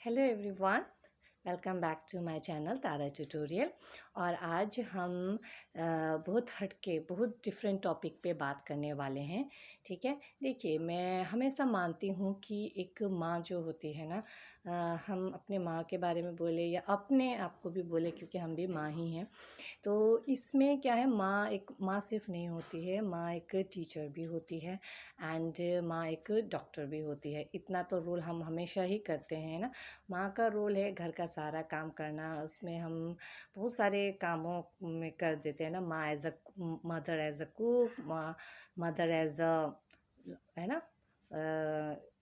Hello everyone, welcome back to my channel Tara tutorial. और आज हम बहुत हटके बहुत डिफरेंट टॉपिक पे बात करने वाले हैं। ठीक है, देखिए, मैं हमेशा मानती हूँ कि एक माँ जो होती है ना, हम अपने माँ के बारे में बोले या अपने आप को भी बोले, क्योंकि हम भी माँ ही हैं। तो इसमें क्या है, माँ एक माँ सिर्फ नहीं होती है, माँ एक टीचर भी होती है एंड माँ एक डॉक्टर भी होती है। इतना तो रोल हम हमेशा ही करते हैं ना। माँ का रोल है घर का सारा काम करना, उसमें हम बहुत सारे कामों में कर देते हैं ना। माँ as a mother, as a cook, माँ मदर एज अ, है ना,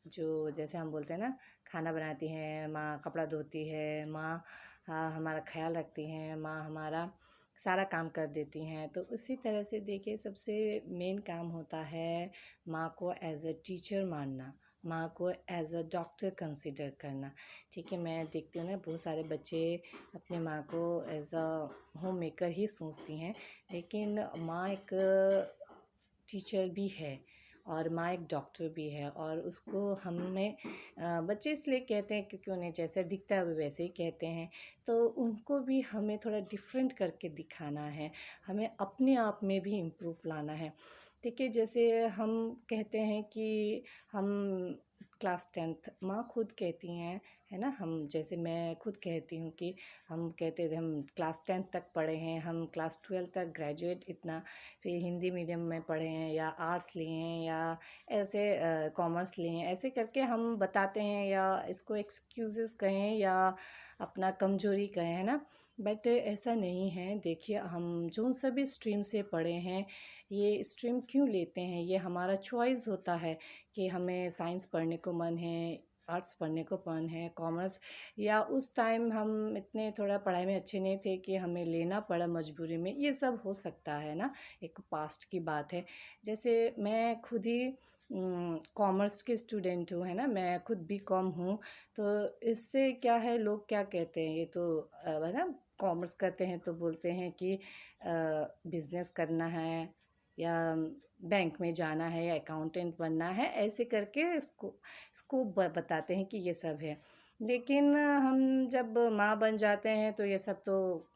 जो जैसे हम बोलते हैं ना, खाना बनाती हैं माँ, कपड़ा धोती है माँ, हमारा ख्याल रखती हैं माँ, हमारा सारा काम कर देती हैं। तो उसी तरह से देखिए, सबसे मेन काम होता है माँ को एज अ टीचर मानना, माँ को एज अ डॉक्टर कंसिडर करना। ठीक है, मैं देखती हूँ ना, बहुत सारे बच्चे अपने माँ को एज अ होम मेकर ही सोचती हैं, लेकिन माँ एक टीचर भी है और माँ एक डॉक्टर भी है। और उसको हमें बच्चे इसलिए कहते हैं क्योंकि उन्हें जैसे दिखता है वो वैसे ही कहते हैं। तो उनको भी हमें थोड़ा डिफरेंट करके दिखाना है, हमें अपने आप में भी इम्प्रूव लाना है। ठीक है, जैसे हम कहते हैं कि हम क्लास 10th, माँ खुद कहती हैं, है ना, हम जैसे मैं खुद कहती हूँ कि हम कहते थे हम क्लास 10th तक पढ़े हैं, हम क्लास 12 तक ग्रेजुएट इतना, फिर हिंदी मीडियम में पढ़े हैं या आर्ट्स लिए हैं या ऐसे कॉमर्स लिए हैं, ऐसे करके हम बताते हैं, या इसको एक्सक्यूज़ेस कहें या अपना कमजोरी कहें, है ना। बट ऐसा नहीं है। देखिए, हम जो सभी स्ट्रीम से पढ़े हैं, ये स्ट्रीम क्यों लेते हैं, ये हमारा चॉइस होता है कि हमें साइंस पढ़ने को मन है, आर्ट्स पढ़ने को मन है, कॉमर्स, या उस टाइम हम इतने थोड़ा पढ़ाई में अच्छे नहीं थे कि हमें लेना पड़ा मजबूरी में, ये सब हो सकता है ना, एक पास्ट की बात है। जैसे मैं खुद ही कॉमर्स के स्टूडेंट हूँ, है ना, मैं खुद B.Com हूँ। तो इससे क्या है, लोग क्या कहते हैं, ये तो है ना, कॉमर्स करते हैं तो बोलते हैं कि बिजनेस करना है या बैंक में जाना है या अकाउंटेंट बनना है, ऐसे करके इसको इसको बताते हैं कि ये सब है। लेकिन हम जब माँ बन जाते हैं तो ये सब तो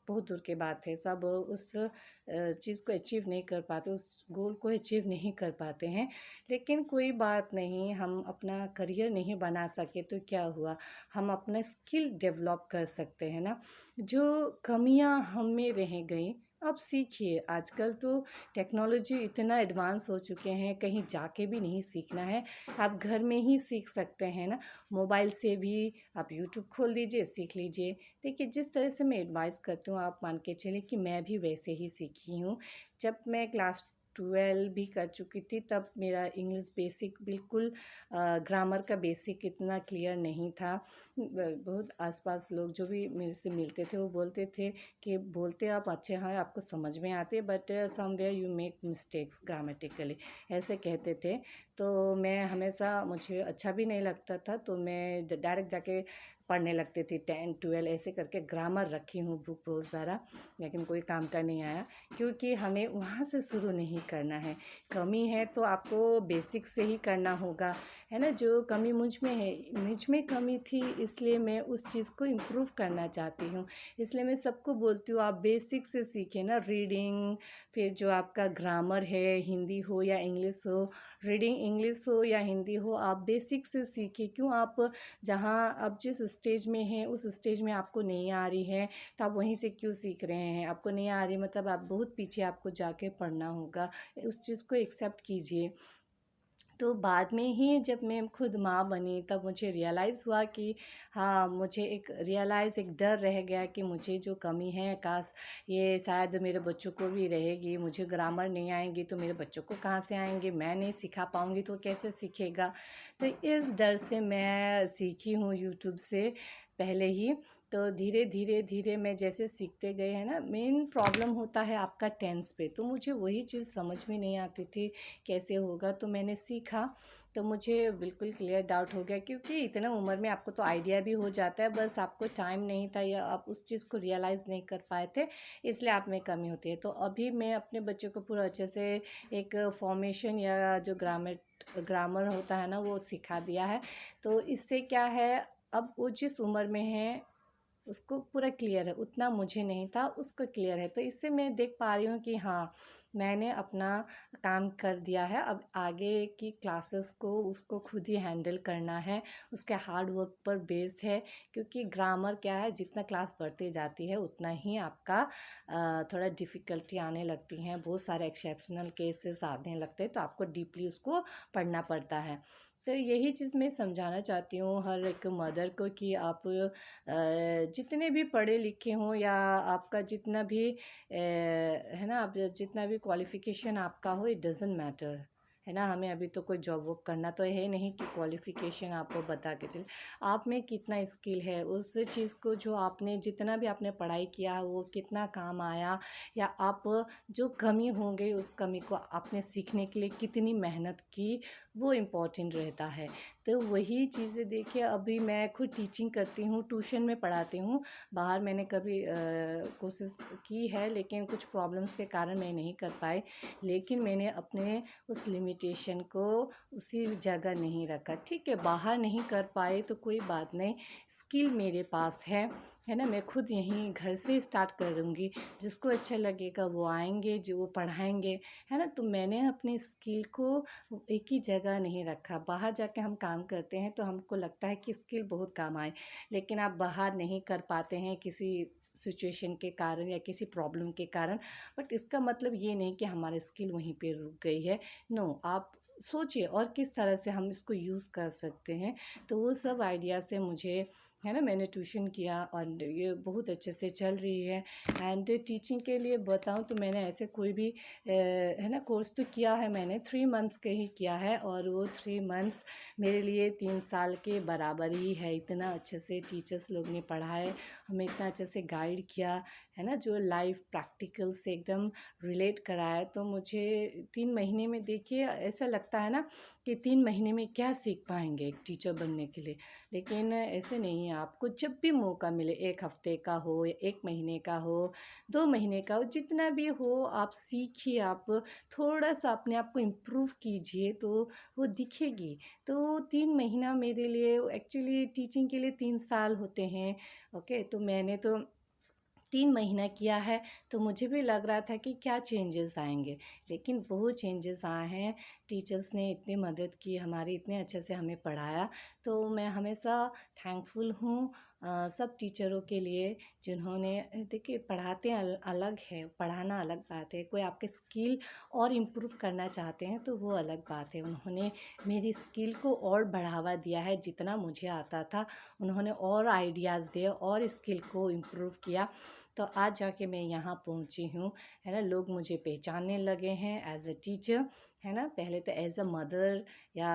बहुत दूर की बात है। सब उस चीज़ को अचीव नहीं कर पाते, उस गोल को अचीव नहीं कर पाते हैं। लेकिन कोई बात नहीं, हम अपना करियर नहीं बना सके तो क्या हुआ, हम अपना स्किल डेवलप कर सकते हैं ना। जो कमियां हम में रह गई, अब सीखिए। आजकल तो टेक्नोलॉजी इतना एडवांस हो चुके हैं, कहीं जाके भी नहीं सीखना है, आप घर में ही सीख सकते हैं ना। मोबाइल से भी आप यूट्यूब खोल दीजिए, सीख लीजिए। देखिए, जिस तरह से मैं एडवाइस करती हूँ, आप मान के चलिए कि मैं भी वैसे ही सीखी हूँ। जब मैं क्लास 12 भी कर चुकी थी, तब मेरा इंग्लिश बेसिक बिल्कुल, ग्रामर का बेसिक इतना क्लियर नहीं था। बहुत आसपास लोग जो भी मेरे से मिलते थे वो बोलते थे कि बोलते आप अच्छे हैं, आपको समझ में आते, but somewhere you make mistakes grammatically, ऐसे कहते थे। तो मैं हमेशा, मुझे अच्छा भी नहीं लगता था, तो मैं डायरेक्ट जाके पढ़ने लगती थी। 10 12 ऐसे करके ग्रामर रखी हूँ बुक बहुत सारा, लेकिन कोई काम का नहीं आया, क्योंकि हमें वहाँ से शुरू नहीं करना है। कमी है तो आपको बेसिक से ही करना होगा, है ना। जो कमी मुझ में है, मुझ में कमी थी, इसलिए मैं उस चीज़ को इम्प्रूव करना चाहती हूँ। इसलिए मैं सबको बोलती हूँ, आप बेसिक से सीखें ना, रीडिंग, फिर जो आपका ग्रामर है, हिंदी हो या इंग्लिश हो, रीडिंग इंग्लिश हो या हिंदी हो, आप बेसिक से सीखें। क्यों, आप जहाँ आप जिस स्टेज में हैं, उस स्टेज में आपको नहीं आ रही है, तो आप वहीं से क्यों सीख रहे हैं। आपको नहीं आ रही मतलब आप बहुत पीछे, आपको जाके पढ़ना होगा। उस चीज़ को एक्सेप्ट कीजिए। तो बाद में ही जब मैं खुद माँ बनी, तब मुझे रियलाइज़ हुआ कि हाँ, मुझे एक डर रह गया कि मुझे जो कमी है, काश ये शायद मेरे बच्चों को भी रहेगी। मुझे ग्रामर नहीं आएंगी तो मेरे बच्चों को कहाँ से आएंगे, मैं नहीं सिखा पाऊँगी तो कैसे सीखेगा। तो इस डर से मैं सीखी हूँ यूट्यूब से पहले ही। तो धीरे धीरे धीरे मैं जैसे सीखते गए हैं ना, मेन प्रॉब्लम होता है आपका टेंस पे, तो मुझे वही चीज़ समझ में नहीं आती थी कैसे होगा। तो मैंने सीखा, तो मुझे बिल्कुल क्लियर डाउट हो गया, क्योंकि इतना उम्र में आपको तो आइडिया भी हो जाता है, बस आपको टाइम नहीं था या आप उस चीज़ को रियलाइज़ नहीं कर पाए थे, इसलिए आप में कमी होती है। तो अभी मैं अपने बच्चों को पूरा अच्छे से एक फॉर्मेशन या जो ग्रामर होता है ना, वो सिखा दिया है। तो इससे क्या है, अब वो जिस उम्र में है उसको पूरा क्लियर है, उतना मुझे नहीं था, उसको क्लियर है। तो इससे मैं देख पा रही हूँ कि हाँ, मैंने अपना काम कर दिया है। अब आगे की क्लासेस को उसको खुद ही हैंडल करना है, उसके हार्ड वर्क पर बेस्ड है। क्योंकि ग्रामर क्या है, जितना क्लास बढ़ती जाती है उतना ही आपका थोड़ा डिफ़िकल्टी आने लगती हैं, बहुत सारे एक्सेप्शनल केसेस आने लगते हैं, तो आपको डीपली उसको पढ़ना पड़ता है। तो यही चीज़ मैं समझाना चाहती हूँ हर एक मदर को कि आप जितने भी पढ़े लिखे हों या आपका जितना भी है ना, आप जितना भी क्वालिफ़िकेशन आपका हो, इट डज़न्ट मैटर, है ना। हमें अभी तो कोई जॉब वॉब करना तो है नहीं कि क्वालिफ़िकेशन आपको बता के चले। आप में कितना स्किल है, उस चीज़ को जो आपने जितना भी आपने पढ़ाई किया वो कितना काम आया, या आप जो कमी होंगे उस कमी को आपने सीखने के लिए कितनी मेहनत की, वो इम्पोर्टेंट रहता है। तो वही चीज़ें देखिए, अभी मैं खुद टीचिंग करती हूँ, ट्यूशन में पढ़ाती हूँ। बाहर मैंने कभी कोशिश की है, लेकिन कुछ प्रॉब्लम्स के कारण मैं नहीं कर पाई। लेकिन मैंने अपने उस लिमिटेशन को उसी जगह नहीं रखा। ठीक है, बाहर नहीं कर पाए तो कोई बात नहीं, स्किल मेरे पास है ना। मैं खुद यहीं घर से स्टार्ट करूँगी, जिसको अच्छा लगेगा वो आएंगे, जो वो पढ़ाएंगे, है ना। तो मैंने अपनी स्किल को एक ही जगह नहीं रखा। बाहर जाके हम काम करते हैं तो हमको लगता है कि स्किल बहुत काम आए, लेकिन आप बाहर नहीं कर पाते हैं किसी सिचुएशन के कारण या किसी प्रॉब्लम के कारण, बट इसका मतलब ये नहीं कि हमारी स्किल वहीं पे रुक गई है। नो, आप सोचिए और किस तरह से हम इसको यूज़ कर सकते हैं। तो वो सब आइडिया से मुझे, है ना, मैंने ट्यूशन किया और ये बहुत अच्छे से चल रही है। एंड टीचिंग के लिए बताऊं तो मैंने ऐसे कोई भी है ना कोर्स तो किया है, मैंने 3 मंथ्स के ही किया है, और वो 3 मंथ्स मेरे लिए 3 साल के बराबर ही है। इतना अच्छे से टीचर्स लोग ने पढ़ाए, हमें इतना अच्छे से गाइड किया, है ना, जो लाइफ प्रैक्टिकल से एकदम रिलेट कराया। तो मुझे 3 महीने में देखिए ऐसा लगता है ना कि 3 महीने में क्या सीख पाएंगे एक टीचर बनने के लिए, लेकिन ऐसे नहीं है। आपको जब भी मौका मिले, 1 हफ्ते का हो या 1 महीने का हो, 2 महीने का हो, जितना भी हो आप सीखिए, आप थोड़ा सा अपने आप को इम्प्रूव कीजिए तो वो दिखेगी। तो 3 महीना मेरे लिए एक्चुअली टीचिंग के लिए 3 साल होते हैं। ओके, तो मैंने तो 3 महीना किया है, तो मुझे भी लग रहा था कि क्या चेंजेस आएंगे, लेकिन बहुत चेंजेस आए हैं। टीचर्स ने इतनी मदद की हमारी, इतने अच्छे से हमें पढ़ाया। तो मैं हमेशा थैंकफुल हूँ सब टीचरों के लिए, जिन्होंने देखिए पढ़ाते अलग है, पढ़ाना अलग बात है, कोई आपके स्किल और इम्प्रूव करना चाहते हैं तो वो अलग बात है। उन्होंने मेरी स्किल को और बढ़ावा दिया है, जितना मुझे आता था उन्होंने और आइडियाज़ दिए और स्किल को इम्प्रूव किया। तो आज जाके मैं यहाँ पहुँची हूँ, है ना। लोग मुझे पहचानने लगे हैं एज अ टीचर, है ना। पहले तो एज अ मदर या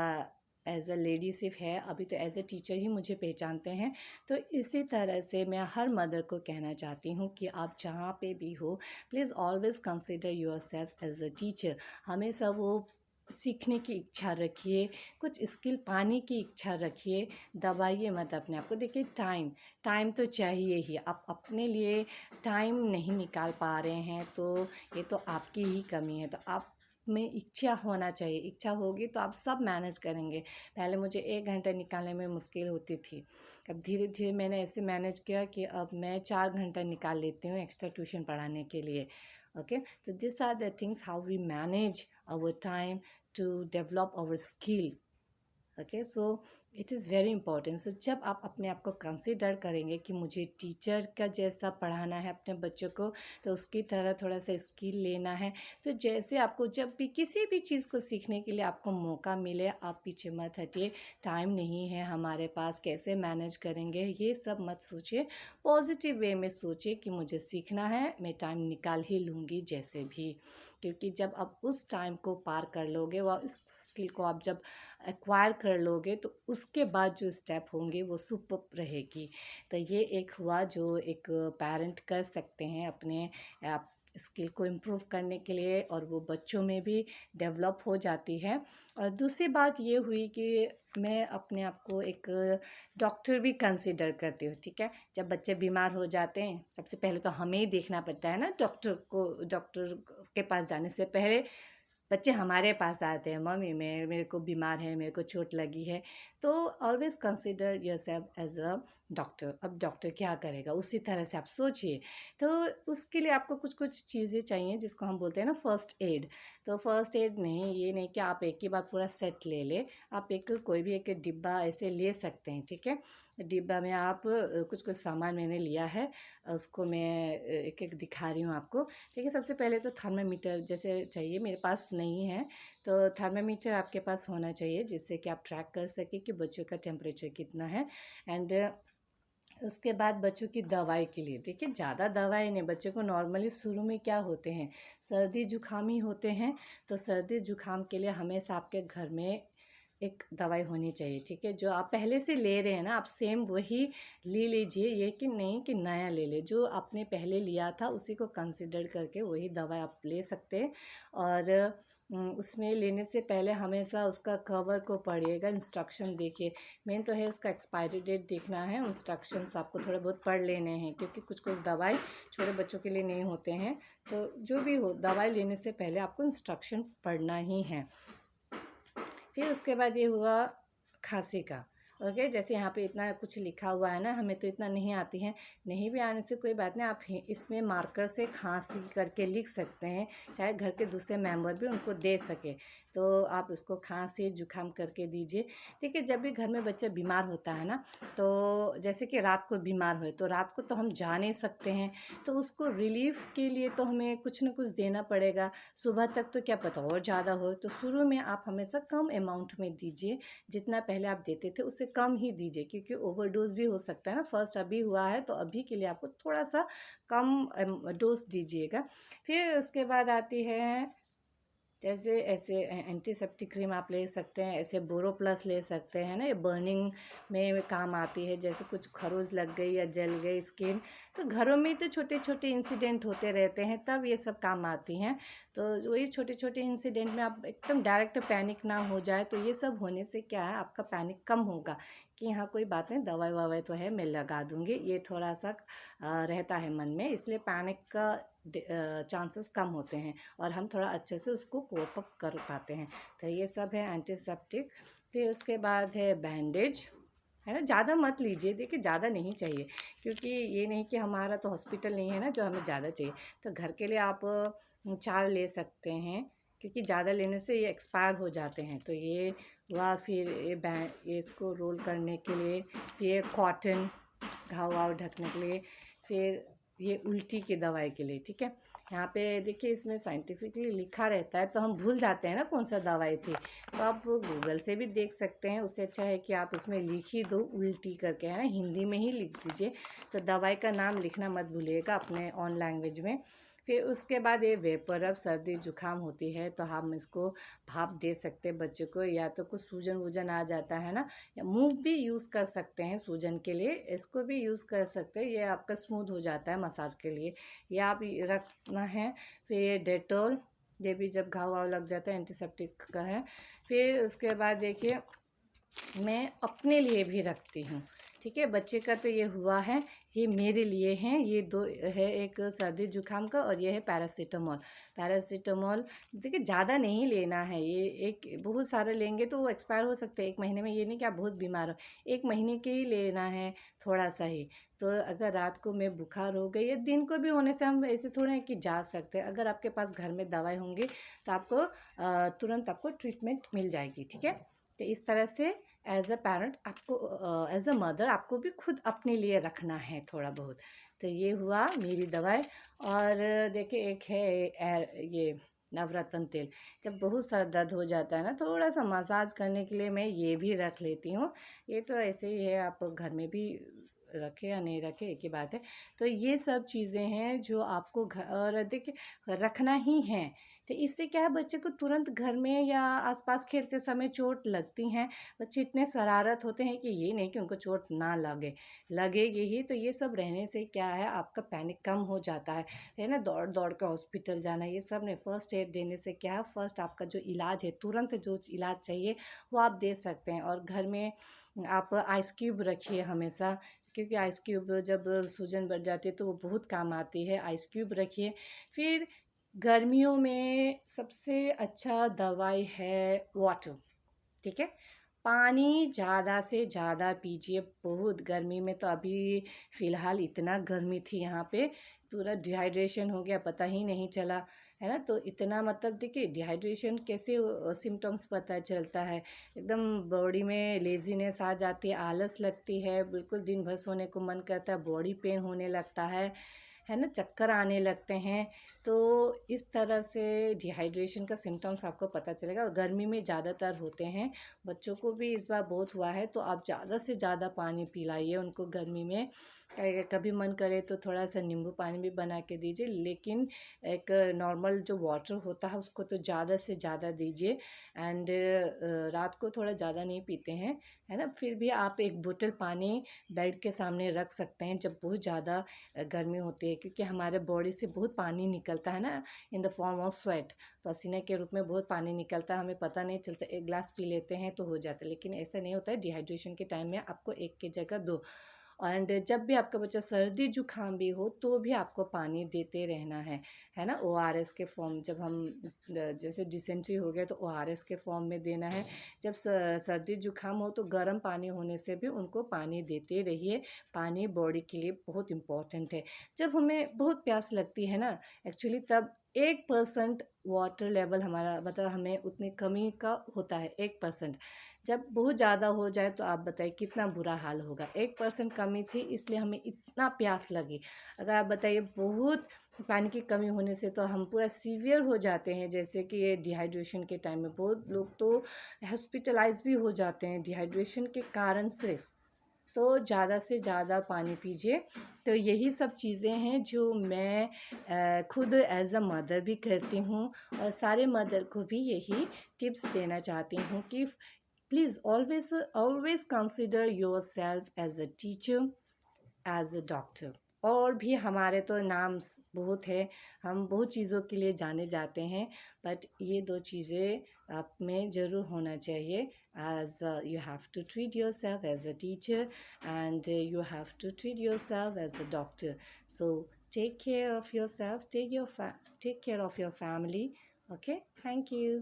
एज अ लेडी सिर्फ है, अभी तो एज अ टीचर ही मुझे पहचानते हैं। तो इसी तरह से मैं हर मदर को कहना चाहती हूँ कि आप जहाँ पे भी हो, please always consider yourself as a teacher. हमेशा वो सीखने की इच्छा रखिए, कुछ स्किल पाने की इच्छा रखिए, दबाइए मत अपने आप को। देखिए टाइम टाइम तो चाहिए ही, आप अपने लिए टाइम नहीं निकाल पा रहे हैं तो ये तो आपकी ही कमी है। तो आप में इच्छा होना चाहिए, इच्छा होगी तो आप सब मैनेज करेंगे। पहले मुझे 1 घंटा निकालने में मुश्किल होती थी, अब धीरे धीरे मैंने ऐसे मैनेज किया कि अब मैं 4 घंटा निकाल लेती हूँ एक्स्ट्रा ट्यूशन पढ़ाने के लिए। ओके, तो this are the things how we manage our time to develop our skill। Okay, so it is very important. सो जब आप अपने आप को कंसिडर करेंगे कि मुझे टीचर का जैसा पढ़ाना है अपने बच्चों को, तो उसकी तरह थोड़ा सा स्किल लेना है, तो जैसे आपको जब भी किसी भी चीज़ को सीखने के लिए आपको मौका मिले, आप पीछे मत हटिए। टाइम नहीं है हमारे पास, कैसे मैनेज करेंगे, ये सब मत सोचिए। पॉजिटिव वे में सोचिए कि मुझे सीखना है, मैं टाइम निकाल ही लूँगी जैसे भी। क्योंकि जब आप उस टाइम को पार कर लोगे, व इस स्किल को आप जब एक्वायर कर लोगे, तो उसके बाद जो स्टेप होंगे वो सुपर्ब रहेगी। तो ये एक हुआ जो एक पेरेंट कर सकते हैं अपने आप स्किल को इम्प्रूव करने के लिए, और वो बच्चों में भी डेवलप हो जाती है। और दूसरी बात ये हुई कि मैं अपने आप को एक डॉक्टर भी कंसिडर करती हूँ। ठीक है, जब बच्चे बीमार हो जाते हैं, सबसे पहले तो हमें ही देखना पड़ता है ना, डॉक्टर के पास जाने से पहले बच्चे हमारे पास आते हैं, मम्मी मेरे को बीमार है, मेरे को चोट लगी है। तो always consider yourself as a doctor. अब डॉक्टर क्या करेगा उसी तरह से आप सोचिए। तो उसके लिए आपको कुछ कुछ चीज़ें चाहिए जिसको हम बोलते हैं ना फर्स्ट एड। तो फर्स्ट एड नहीं, ये नहीं कि आप एक ही बार पूरा सेट ले ले। आप एक कोई भी एक डिब्बा ऐसे ले सकते हैं, ठीक है। डिब्बा में आप कुछ कुछ सामान मैंने लिया है, उसको मैं एक एक दिखा रही हूँ आपको। ठीक है, सबसे पहले तो थर्मामीटर जैसे चाहिए, मेरे पास नहीं है। तो थर्मामीटर आपके पास होना चाहिए जिससे कि आप ट्रैक कर सकें कि बच्चों का टेम्परेचर कितना है। एंड उसके बाद बच्चों की दवाई के लिए देखिए, ज़्यादा दवाई नहीं, बच्चों को नॉर्मली शुरू में क्या होते हैं, सर्दी जुकाम ही होते हैं। तो सर्दी जुकाम के लिए हमेशा आपके घर में एक दवाई होनी चाहिए, ठीक है। जो आप पहले से ले रहे हैं ना, आप सेम वही ले लीजिए, ये कि नहीं कि नया ले ले। जो आपने पहले लिया था उसी को कंसिडर करके वही दवाई आप ले सकते हैं। और उसमें लेने से पहले हमेशा उसका कवर को पढ़िएगा, इंस्ट्रक्शन देखिए। मेन तो है उसका एक्सपायरी डेट देखना है, इंस्ट्रक्शंस आपको थोड़े बहुत पढ़ लेने हैं क्योंकि कुछ कुछ दवाई छोटे बच्चों के लिए नहीं होते हैं। तो जो भी हो, दवाई लेने से पहले आपको इंस्ट्रक्शन पढ़ना ही है। फिर उसके बाद ये हुआ खांसी का। ओके, जैसे यहाँ पे इतना कुछ लिखा हुआ है ना, हमें तो इतना नहीं आती है। नहीं भी आने से कोई बात नहीं, आप इसमें मार्कर से खांसी करके लिख सकते हैं, चाहे घर के दूसरे मेंबर भी उनको दे सके। तो आप उसको खांसी जुकाम करके दीजिए। देखिए, जब भी घर में बच्चा बीमार होता है ना, तो जैसे कि रात को बीमार हुए तो रात को तो हम जा नहीं सकते हैं, तो उसको रिलीफ के लिए तो हमें कुछ ना कुछ देना पड़ेगा। सुबह तक तो क्या पता और ज़्यादा हो, तो शुरू में आप हमेशा कम अमाउंट में दीजिए। जितना पहले आप देते थे उससे कम ही दीजिए क्योंकि ओवरडोज भी हो सकता है ना। फर्स्ट अभी हुआ है तो अभी के लिए आपको थोड़ा सा कम डोज दीजिएगा। फिर उसके बाद आती है, जैसे ऐसे एंटीसेप्टिक क्रीम आप ले सकते हैं, ऐसे बोरो प्लस ले सकते हैं ना, ये बर्निंग में काम आती है। जैसे कुछ खरोच लग गई या जल गई स्किन, तो घरों में तो छोटे छोटे इंसिडेंट होते रहते हैं, तब ये सब काम आती हैं। तो वही छोटे छोटे इंसिडेंट में आप एकदम डायरेक्ट पैनिक ना हो जाए। तो ये सब होने से क्या है, आपका पैनिक कम होगा कि हाँ कोई बात नहीं, दवाई ववाई तो है, मैं लगा दूँगी। ये थोड़ा सा रहता है मन में, इसलिए पैनिक का चांसेस कम होते हैं और हम थोड़ा अच्छे से उसको कोप अप कर पाते हैं। तो ये सब है एंटीसेप्टिक। फिर उसके बाद है बैंडेज, है ना। ज़्यादा मत लीजिए, देखिए ज़्यादा नहीं चाहिए क्योंकि ये नहीं कि हमारा तो हॉस्पिटल नहीं है ना जो हमें ज़्यादा चाहिए। तो घर के लिए आप 4 ले सकते हैं क्योंकि ज़्यादा लेने से ये एक्सपायर हो जाते हैं। तो ये हुआ। फिर ये इसको रोल करने के लिए, फिर कॉटन घाव वाव ढकने के लिए, फिर ये उल्टी की दवाई के लिए, ठीक है। यहाँ पे देखिए इसमें साइंटिफिकली लिखा रहता है तो हम भूल जाते हैं ना कौन सा दवाई थी। तो आप गूगल से भी देख सकते हैं, उससे अच्छा है कि आप उसमें लिख ही दो उल्टी करके, है ना, हिंदी में ही लिख दीजिए। तो दवाई का नाम लिखना मत भूलिएगा अपने ऑन लैंग्वेज में। फिर उसके बाद ये वेपर, अब सर्दी जुकाम होती है तो हम इसको भाप दे सकते हैं बच्चे को, या तो कुछ सूजन वूजन आ जाता है ना, या मूव भी यूज़ कर सकते हैं सूजन के लिए, इसको भी यूज़ कर सकते हैं, ये आपका स्मूथ हो जाता है मसाज के लिए, ये आप रखना है। फिर डेटॉल, ये भी जब घाव वाव लग जाता है एंटीसेप्टिक का है। फिर उसके बाद देखिए मैं अपने लिए भी रखती हूँ, ठीक है। बच्चे का तो ये हुआ है, ये मेरे लिए हैं, ये 2 है, एक सर्दी जुकाम का और ये है पैरासीटामोल। पैरासीटामोल देखिए ज़्यादा नहीं लेना है, ये एक बहुत सारे लेंगे तो वो एक्सपायर हो सकते हैं 1 महीने में। ये नहीं कि आप बहुत बीमार हो, 1 महीने के ही लेना है, थोड़ा सा ही। तो अगर रात को में बुखार हो गई या दिन को भी होने से हम ऐसे थोड़े हैं कि जा सकते हैं। अगर आपके पास घर में दवाई होंगी तो आपको तुरंत आपको ट्रीटमेंट मिल जाएगी, ठीक है। तो इस तरह से एज अ पेरेंट आपको, एज अ मदर आपको भी खुद अपने लिए रखना है थोड़ा बहुत। तो ये हुआ मेरी दवाई। और देखिए एक है ये नवरत्न तेल। जब बहुत सर दर्द हो जाता है ना, थोड़ा सा मसाज करने के लिए मैं ये भी रख लेती हूँ। ये तो ऐसे ही है, आप घर में भी रखे या नहीं रखे एक ही बात है। तो ये सब चीज़ें हैं जो आपको और देखिए रखना ही है। तो इससे क्या है, बच्चे को तुरंत घर में या आसपास खेलते समय चोट लगती हैं। बच्चे इतने शरारत होते हैं कि ये नहीं कि उनको चोट ना लगे, लगेगी ही। तो ये सब रहने से क्या है, आपका पैनिक कम हो जाता है ना। दौड़ दौड़ के हॉस्पिटल जाना, ये सब नहीं। फर्स्ट एड देने से क्या है, फर्स्ट आपका जो इलाज है, तुरंत जो इलाज चाहिए वो आप दे सकते हैं। और घर में आप आइस क्यूब रखिए हमेशा, क्योंकि आइस क्यूब जब सूजन बढ़ जाती है तो वो बहुत काम आती है, आइस क्यूब रखिए। फिर गर्मियों में सबसे अच्छा दवाई है वाटर, ठीक है। पानी ज़्यादा से ज़्यादा पीजिए। बहुत गर्मी में तो अभी फ़िलहाल इतना गर्मी थी यहाँ पे, पूरा डिहाइड्रेशन हो गया, पता ही नहीं चला, है ना। तो इतना मतलब देखिए डिहाइड्रेशन कैसे सिम्टम्स पता चलता है, एकदम बॉडी में लेज़ीनेस आ जाती है, आलस लगती है, बिल्कुल दिन भर सोने को मन करता है, बॉडी पेन होने लगता है ना, चक्कर आने लगते हैं। तो इस तरह से डिहाइड्रेशन का सिम्टम्स आपको पता चलेगा, और गर्मी में ज़्यादातर होते हैं। बच्चों को भी इस बार बहुत हुआ है, तो आप ज़्यादा से ज़्यादा पानी पिलाइए उनको गर्मी में। कभी मन करे तो थोड़ा सा नींबू पानी भी बना के दीजिए, लेकिन एक नॉर्मल जो वाटर होता है उसको तो ज़्यादा से ज़्यादा दीजिए। एंड रात को थोड़ा ज़्यादा नहीं पीते हैं, है ना, फिर भी आप एक बोतल पानी बेड के सामने रख सकते हैं जब बहुत ज़्यादा गर्मी होती है, क्योंकि हमारे बॉडी से बहुत पानी निकलता है ना, in the form of sweat, पसीने के रूप में बहुत पानी निकलता है, हमें पता नहीं चलता, एक गिलास पी लेते हैं तो हो जाता है, लेकिन ऐसा नहीं होता है। डिहाइड्रेशन के टाइम में आपको एक की जगह दो। एंड जब भी आपका बच्चा सर्दी जुकाम भी हो तो भी आपको पानी देते रहना है ना। ORS के फॉर्म, जब हम जैसे डिसेंट्री हो गया तो ORS के फॉर्म में देना है। जब सर्दी जुकाम हो तो गर्म पानी होने से भी उनको पानी देते रहिए। पानी बॉडी के लिए बहुत इम्पोर्टेंट है। जब हमें बहुत प्यास लगती है ना एक्चुअली, तब 1% वाटर लेवल हमारा, मतलब हमें उतनी कमी का होता है 1%। जब बहुत ज़्यादा हो जाए तो आप बताइए कितना बुरा हाल होगा। 1% कमी थी इसलिए हमें इतना प्यास लगी। अगर आप बताइए बहुत पानी की कमी होने से तो हम पूरा सीवियर हो जाते हैं, जैसे कि ये डिहाइड्रेशन के टाइम में बहुत लोग तो हॉस्पिटलाइज भी हो जाते हैं डिहाइड्रेशन के कारण सिर्फ। तो ज़्यादा से ज़्यादा पानी पीजिए। तो यही सब चीज़ें हैं जो मैं खुद एज अ मदर भी करती हूँ, और सारे मदर को भी यही टिप्स देना चाहती हूँ कि please always always consider yourself as a teacher, as a doctor. और भी हमारे तो नाम बहुत है, हम बहुत चीज़ों के लिए जाने जाते हैं, बट ये दो चीज़ें आप में ज़रूर होना चाहिए। As you have to treat yourself as a teacher, and you have to treat yourself as a doctor. So take care of yourself, take care of your family. Okay, thank you.